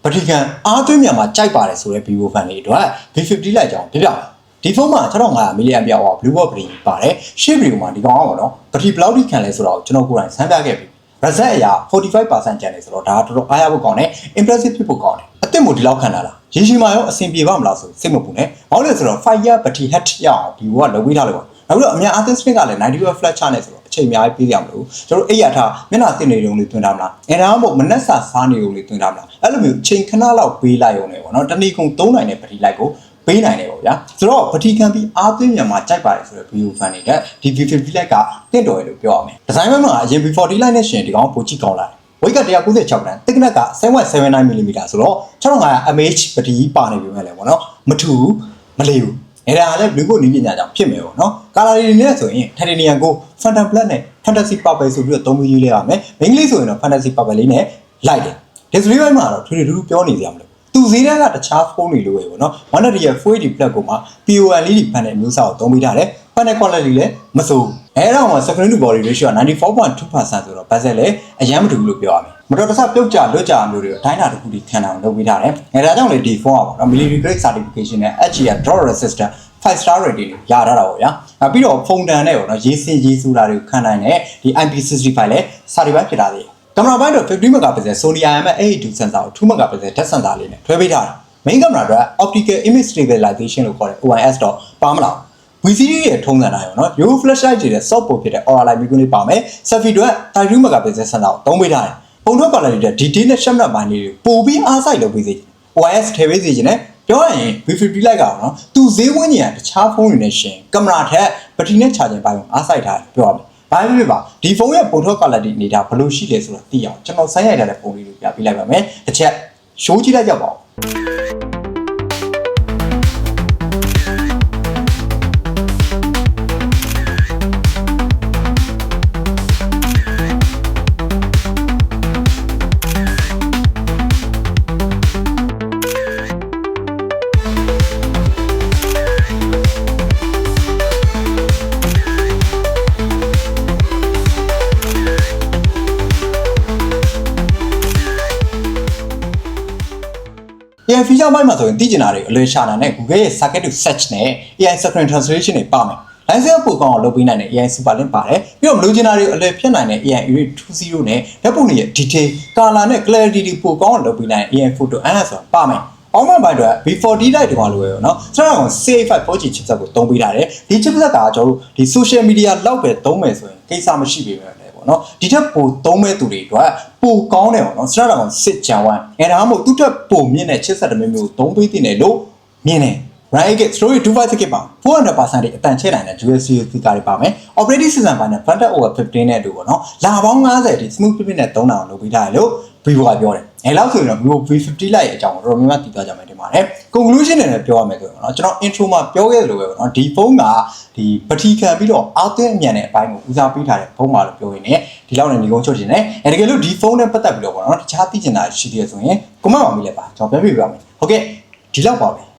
ပထီကန်အားသွင်းမြန်မာကြိုက်ပါတယ်ဆိုတဲ့ Vivo fan တွေအတွက် V50 လိုက်ကြောင်းပြပြမယ်ဒီဖုန်းမှာ6500 mAh Blue Box ဘက်ထရီပါတယ်ရှေ့ဗီဒီယိုမှာဒီကောင်အောင်တော့ဘက်ထရီဘယ်လောက်ထိခံလဲဆိုတော့ကျွန်တော်ကိုယ်တိုင်စမ်းပြခဲ့ပြီresult အရာ 45% ကျန်တယ်ဆိုတော့ဒါတော်တော်အားရဖို့ကောင်းတယ် impressive ဖြစ်ဖို့ကောင်းတယ်အသစ်မို့ဒီလောက်ခံတာလားရေရှည်မှာရောအဆင်ပြေပါမလားဆိုစိတ်မပူနဲ့ဘာလို့လဲဆိုတော့ 5 year ဘက်ထရီ head ရအောင်ဒီဘောကလုပ်ပေးထားလို့ပါနောက်ပြီးတော့အများအသင်းစနစ်ကလည်း90 watt flash charge နဲ့ဆိုတော့အချိန်အများကြီးပေးရမလို့ကျွန်တော်အိပ်ရထားမျက်နှာတင်နေတုံးလေးတွင်ထားမလားအဲဒါမှမဟုတ်မနှက်စာစားနေတုံးလေးတွင်ထားမလားအဲ့လိုမျိုးအချိန်ခဏလောက်ပေးလိုက်ရုံနဲ့ပေါ့နော်တနည်းကုန်3နိုင်တဲ့ဘက်ထရီလိုက်ကိုပေးနိုင်တယ်ပေါ့ဗျာဆိုတော့ပထီခံပြီးအားသွင်းမြန်မာကြိုက်ပါတယ်ဆိုတော့ Vivo fan တွေတဲ့ဒီ V50 လိုက်ကတင့်တော်ရလို့ပြောရမယ်ဒီဇိုင်းဘက်မှာအရင် V40 လိုက်နဲ့ရှင်ဒီကောင်ပိုကြည့်ကောင်းလာတယ်ဝိတ်က196တန်းတိကနက်က 7.79mm ဆိုတော့6500 mAh ဘက်ထရီပါနေပြီမဲ့လေပေါ့နော်မထူဘူးမလေးဘူးအဲ့ဒါလည်း Blue Box နည်းပညာကြောင့်ဖြစ်မယ်ပေါ့နော်ကာလာတွေနဲ့ဆိုရင် Titanium ကို Phantom Black နဲ့ Fantasy Purple ဆိုပြီးတော့သုံးပြီးရေးလဲရမယ်မိန်းကလေးဆိုရင်တော့ Fantasy Purple လေးနဲ့လိုက်တယ် Display ဘက်မှာတော့ထူးထူးပြောနေကြရမလို့သူဈေးတန်းကတခြားဖုန်းတွေလိုပဲပေါ့နော် Oneရဲ့ Full HD Plus ကိုမှ POL လေးဒီဖန်တဲ့မျိုးစားကိုသုံးပေးထားတယ် Panel quality လည်းမဆိုးအဲ့တော့မှ screen to body ratio က 94.2% ဆိုတော့ budget လည်းအရန်မတူဘူးလို့ပြောရမယ်မတော်တဆပြုတ်ကြလွတ်ကြမျိုးတွေအတိုင်းအတာတစ်ခုထိခံအောင်လုပ်ပေးထားတယ်။ဒါကြောင့်လေဒီဖုန်းကပေါ့နော် military grade certification နဲ့ HDR drop resistant 5 star rating ရထားတာပေါ့ဗျာ။ပြီးတော့ဖုန်းတန်နဲ့ပေါ့နော်ရေးစင်းရေးစူတာတွေကိုခံနိုင်တဲ့ဒီ IP65 လည်း certified ဖြစ်တာသေးတယ်။ကင်မရာပိုင်းတော့50 megapixel Sony IMX82 sensor ကို2 megapixel touch sensor လေးနဲ့ထွဲပေးထားတယ်။ main camera အတွက် optical image stabilization လို့ခေါ်တဲ့ OIS တော့ပါမလား။ VCD ရဲ့ထုံးစံတိုင်းပေါ့နော် View flashlight တွေနဲ့ soft ပုံဖြစ်တဲ့ Aura Light မီကွန်းလေးပါမယ်။ selfie အတွက်32 megapixel sensor ကိုသုံးပေးထားတယ်။ပုံထုတ် quality တဲ့ detail နဲ့ ရှက်မှတ်ပိုင်းလေးတွေပိုပြီးအားစိုက်လုပ်ပေးစေ။ OIS ထည့်ပေးစေချင်တယ်ပြောရရင် V50 လိုက်ကတော့နော်သူဈေးဝန်းကျင်ကတခြားဖုန်းတွေနဲ့ရှင်ကင်မရာထက်ဘက်ထရီနဲ့ charging ပိုင်းကိုအားစိုက်ထားတယ်ပြောရမယ်။ဘာဖြစ်ဖြစ်ပါဒီဖုန်းရဲ့ပုံထုတ် quality နေတာဘယ်လိုရှိလဲဆိုတော့သိအောင်ကျွန်တော်ဆိုင်းရိုက်ထားတဲ့ပုံလေးတွေပြပေးလိုက်ပါမယ်။တစ်ချက် show ကြည့်လိုက်ကြပါဦး။ AI feature ပိုင်းမှာဆိုရင်သိကျင်တာတွေအလွယ်ရှာနိုင်တဲ့ Google ရဲ့ Circuit to Search နဲ့ AI Screen Translation တွေပါမယ်။ License ပို့ကောင်းအောင်လုပ်ပေးနိုင်တဲ့ AI Super Link ပါတယ်။ပြီးတော့မလိုချင်တာတွေအလွယ်ဖြစ်နိုင်တဲ့ AI Erase 2.0 နဲ့ဓာတ်ပုံတွေရဲ့ detail, color နဲ့ clarity တွေပိုကောင်းအောင်လုပ်ပေးနိုင်တဲ့ AI Photo Enhance ဆိုတာပါမယ်။ Online ပိုင်းအတွက် V40 Lite တုန်းကလိုပဲเนาะ Snapdragon 685 4G chipset ကိုသုံးပေးထားတယ်။ဒီ chipset ကကျွန်တော်တို့ဒီ social media လောက်ပဲသုံးမယ်ဆိုရင်ကိစ္စမရှိပေမဲ့ပေါ့နော်ဒီထက်ပိုသုံးမဲ့သူတွေအတွက်ပိုကောင်းတယ်ပေါ့နော် Snapdragon 6 Gen 1အဲဒါမှမဟုတ်သူ့ထက်ပိုမြင့်တဲ့ chipset တစ်မျိုးမျိုးသုံးပေးတင်တယ်လို့မြင်တယ် Right storage 256GB ပါ 400% အတန်ချဲ့နိုင်တဲ့ USB speaker တွေပါမယ် operating system ပိုင်းနဲ့ Frontal OS 15နဲ့တူပေါ့နော်လာပေါင်း90တိ smooth ဖြစ်နဲ့သုံးတာအောင်လုပ်ပေးထားတယ်လို့ Vivo ကပြောတယ်အဲလောက်ဆိုရင်တော့ Vivo V50 Lite ရဲ့အကြောင်းကိုတော်တော်များများသိသွားကြမယ်တင်ပါတယ် conclusion နဲ့လည်းပြောရမယ်ဆိုတော့เนาะကျွန်တော် intro မှာပြောခဲ့သလိုပဲပေါ့နော်ဒီဖုန်းကဒီပထီခံပြီးတော့အားသွင်းအမြန်တဲ့အပိုင်းကိုဦးစားပေးထားတဲ့ဖုန်းပါလို့ပြောရင်းနဲ့ဒီလောက်နဲ့ညီကုန်းချုပ်တင်တယ်အဲတကယ်လို့ဒီဖုန်းနဲ့ပတ်သက်ပြီးတော့ပေါ့နော်တခြားသိချင်တာရှိသေးတယ်ဆိုရင် comment မှာမေးလိုက်ပါကျွန်တော်ပြန်ပြပြပါမယ်ဟုတ်ကဲ့ဒီလောက်ပါပဲ